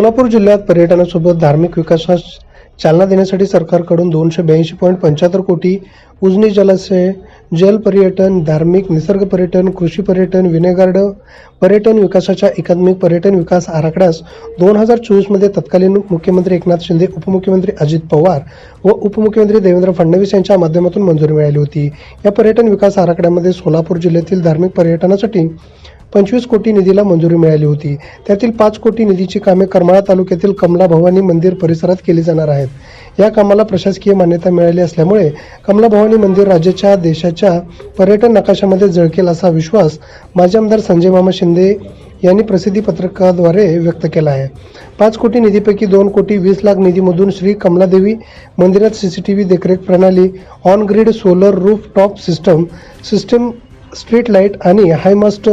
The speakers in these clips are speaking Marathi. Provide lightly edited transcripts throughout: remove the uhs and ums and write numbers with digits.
सोलापूर जिल्ह्यात पर्यटनासोबत धार्मिक विकासास चालना देण्यासाठी सरकारकडून 282.75 कोटी, उजनी जलाशय, जल पर्यटन, धार्मिक निसर्ग पर्यटन, कृषी पर्यटन, विनेगार्ड पर्यटन विकासाच्या एकात्मिक पर्यटन विकास आराखड्यास 2024 मध्ये तत्कालीन मुख्यमंत्री एकनाथ शिंदे, उपमुख्यमंत्री अजित पवार व उपमुख्यमंत्री देवेंद्र फडणवीस यांच्या माध्यमातून मंजुरी मिळाली होती। या पर्यटन विकास आराखड्यामध्ये सोलापूर जिल्ह्यातील धार्मिक पर्यटनासाठी 25 कोटी निधीला मंजुरी मिळाली होती। त्यातील 5 कोटी निधीची कामे करमाळा तालुक्यातील कमला भवानी मंदिर परिसरात केली जाणार आहेत। या कामाला प्रशासकीय मान्यता मिळाली असल्यामुळे कमला भवानी मंदिर राज्याच्या देशाच्या पर्यटन नकाशामध्ये झळकेल असा विश्वास माजी आमदार संजय मामा शिंदे यांनी प्रसिद्धी पत्रकाद्वारे व्यक्त केला आहे। 5 कोटी निधीपैकी 2 कोटी 20 लाख निधीमधून श्री कमलादेवी मंदिरात सीसीटीव्ही देखरेख प्रणाली, on grid solar roof top system, street light आणि हायमास्ट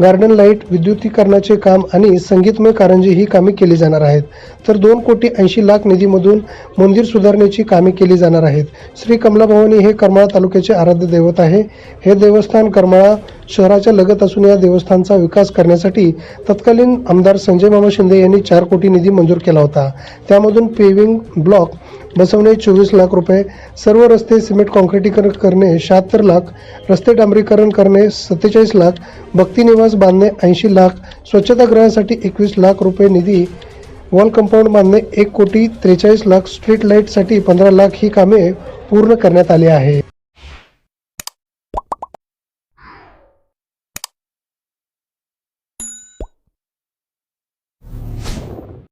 गार्डन लाईट, विद्युतीकरणाचे काम आणि संगीतमय कारंजे ही कामे केली जाणार आहेत। तर 2 कोटी 80 लाख निधीमधून मंदिर सुधारणेची कामे केली जाणार आहेत। श्री कमला भवानी हे करमाळा तालुक्याचे आराध्य दैवत आहे। हे देवस्थान करमाळा शहराच्या लगत असून या देवस्थानचा विकास करण्यासाठी तत्कालीन आमदार संजय मामा शिंदे यांनी 4 कोटी निधी मंजूर केला होता। त्यामधून पेव्हिंग ब्लॉक बसवणे 24 लाख रुपये, सर्व रस्ते सिमेंट कॉन्क्रिटीकरण करणे 76 लाख, रस्ते डांबरीकरण करणे 47 लाख, भक्तिनिवास बांधणे 80 लाख, स्वच्छतागृहासाठी 21 लाख रुपये निधी, वॉल कंपाऊंड बांधणे 1 कोटी 43 लाख, स्ट्रीट लाईटसाठी 15 लाख ही कामे पूर्ण करण्यात आली आहे।